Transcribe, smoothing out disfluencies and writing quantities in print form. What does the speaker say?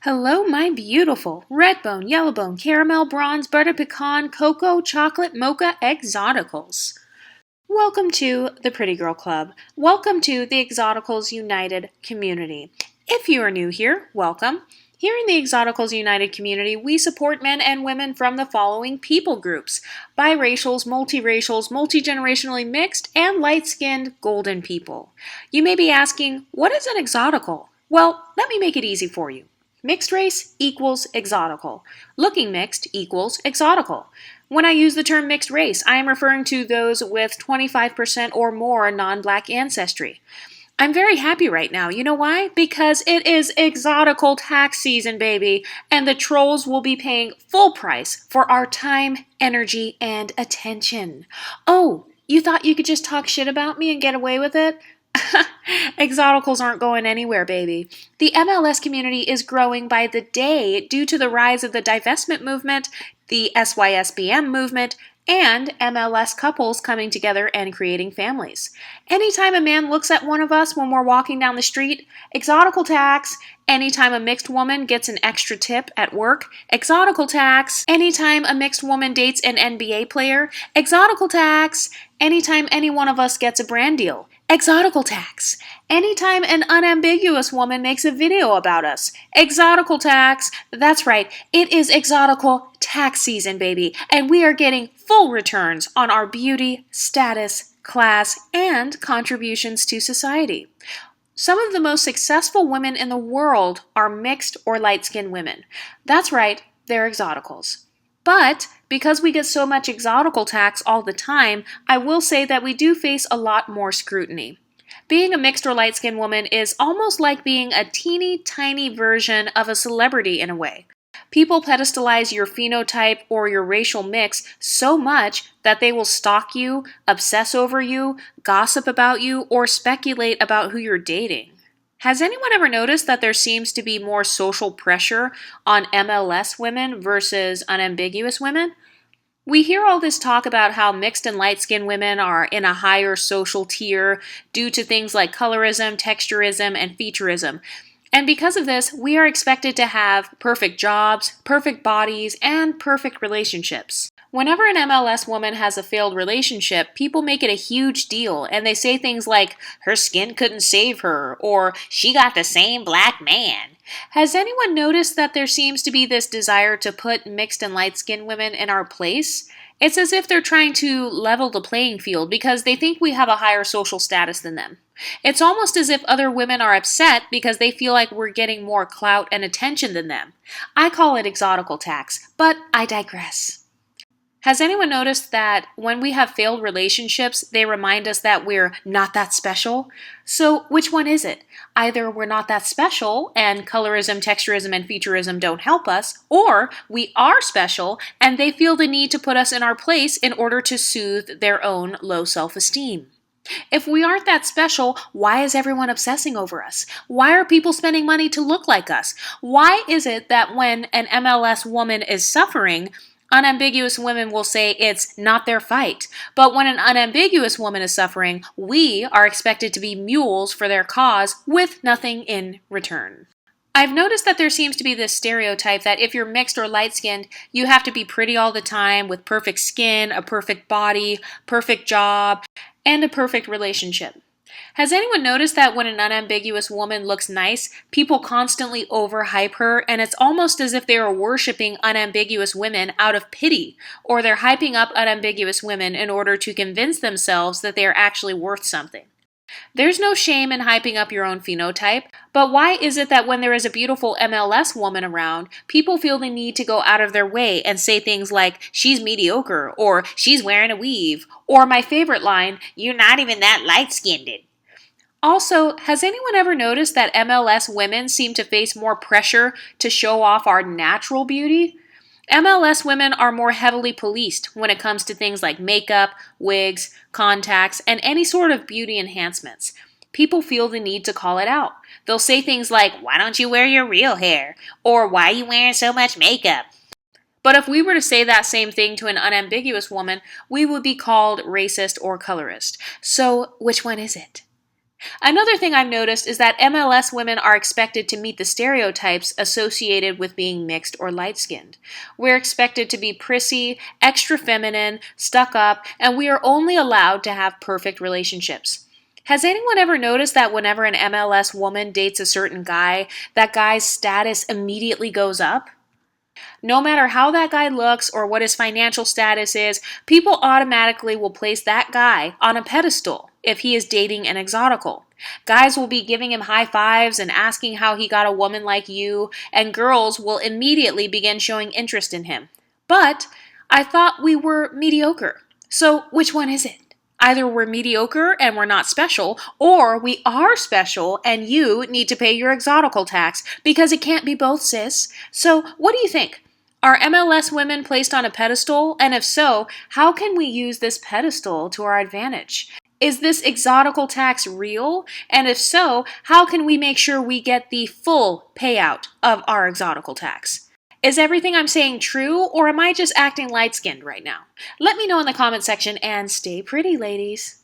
Hello, my beautiful red bone, yellow bone, caramel, bronze, butter pecan, cocoa, chocolate, mocha, exoticals. Welcome to the Pretty Girl Club. Welcome to the Exoticals United community. If you are new here, welcome. Here in the Exoticals United community, we support men and women from the following people groups: biracials, multiracials, multigenerationally mixed, and light-skinned golden people. You may be asking, what is an exotical? Well, let me make it easy for you. Mixed race equals exotical. Looking mixed equals exotical. When I use the term mixed race, I am referring to those with 25% or more non-black ancestry. I'm very happy right now. You know why? Because it is exotical tax season, baby, and the trolls will be paying full price for our time, energy, and attention. Oh, you thought you could just talk shit about me and get away with it? Exoticals aren't going anywhere, baby. The MLS community is growing by the day due to the rise of the divestment movement, the SYSBM movement, and MLS couples coming together and creating families. Anytime a man looks at one of us when we're walking down the street, exotical tax. Anytime a mixed woman gets an extra tip at work, exotical tax. Anytime a mixed woman dates an NBA player, exotical tax. Anytime any one of us gets a brand deal, exotical tax. Anytime an unambiguous woman makes a video about us, exotical tax. That's right, it is exotical tax season, baby, and we are getting full returns on our beauty, status, class, and contributions to society. Some of the most successful women in the world are mixed or light-skinned women. That's right, they're exoticals. But because we get so much exotical tax all the time, I will say that we do face a lot more scrutiny. Being a mixed or light-skinned woman is almost like being a teeny tiny version of a celebrity in a way. People pedestalize your phenotype or your racial mix so much that they will stalk you, obsess over you, gossip about you, or speculate about who you're dating. Has anyone ever noticed that there seems to be more social pressure on MLS women versus unambiguous women? We hear all this talk about how mixed and light-skinned women are in a higher social tier due to things like colorism, texturism, and featureism. And because of this, we are expected to have perfect jobs, perfect bodies, and perfect relationships. Whenever an MLS woman has a failed relationship, people make it a huge deal, and they say things like, her skin couldn't save her, or she got the same black man. Has anyone noticed that there seems to be this desire to put mixed and light-skinned women in our place? It's as if they're trying to level the playing field because they think we have a higher social status than them. It's almost as if other women are upset because they feel like we're getting more clout and attention than them. I call it exotical tax, but I digress. Has anyone noticed that when we have failed relationships, they remind us that we're not that special? So which one is it? Either we're not that special and colorism, texturism, and featureism don't help us, or we are special and they feel the need to put us in our place in order to soothe their own low self-esteem. If we aren't that special, why is everyone obsessing over us? Why are people spending money to look like us? Why is it that when an MLS woman is suffering, unambiguous women will say it's not their fight, but when an unambiguous woman is suffering, we are expected to be mules for their cause with nothing in return? I've noticed that there seems to be this stereotype that if you're mixed or light-skinned, you have to be pretty all the time with perfect skin, a perfect body, perfect job, and a perfect relationship. Has anyone noticed that when an unambiguous woman looks nice, people constantly overhype her, and it's almost as if they are worshiping unambiguous women out of pity, or they're hyping up unambiguous women in order to convince themselves that they are actually worth something? There's no shame in hyping up your own phenotype, but why is it that when there is a beautiful MLS woman around, people feel the need to go out of their way and say things like, she's mediocre, or she's wearing a weave, or my favorite line, you're not even that light-skinned? Also, has anyone ever noticed that MLS women seem to face more pressure to show off our natural beauty? MLS women are more heavily policed when it comes to things like makeup, wigs, contacts, and any sort of beauty enhancements. People feel the need to call it out. They'll say things like, why don't you wear your real hair? Or why are you wearing so much makeup? But if we were to say that same thing to an unambiguous woman, we would be called racist or colorist. So which one is it? Another thing I've noticed is that MLS women are expected to meet the stereotypes associated with being mixed or light skinned. We're expected to be prissy, extra feminine, stuck up, and we are only allowed to have perfect relationships. Has anyone ever noticed that whenever an MLS woman dates a certain guy, that guy's status immediately goes up? No matter how that guy looks or what his financial status is, people automatically will place that guy on a pedestal if he is dating an exotical. Guys will be giving him high fives and asking how he got a woman like you, and girls will immediately begin showing interest in him. But I thought we were mediocre. So which one is it? Either we're mediocre and we're not special, or we are special and you need to pay your exotical tax, because it can't be both, sis. So what do you think? Are MLS women placed on a pedestal? And if so, how can we use this pedestal to our advantage? Is this exotical tax real? And if so, how can we make sure we get the full payout of our exotical tax? Is everything I'm saying true, or am I just acting light-skinned right now? Let me know in the comment section, and stay pretty, ladies.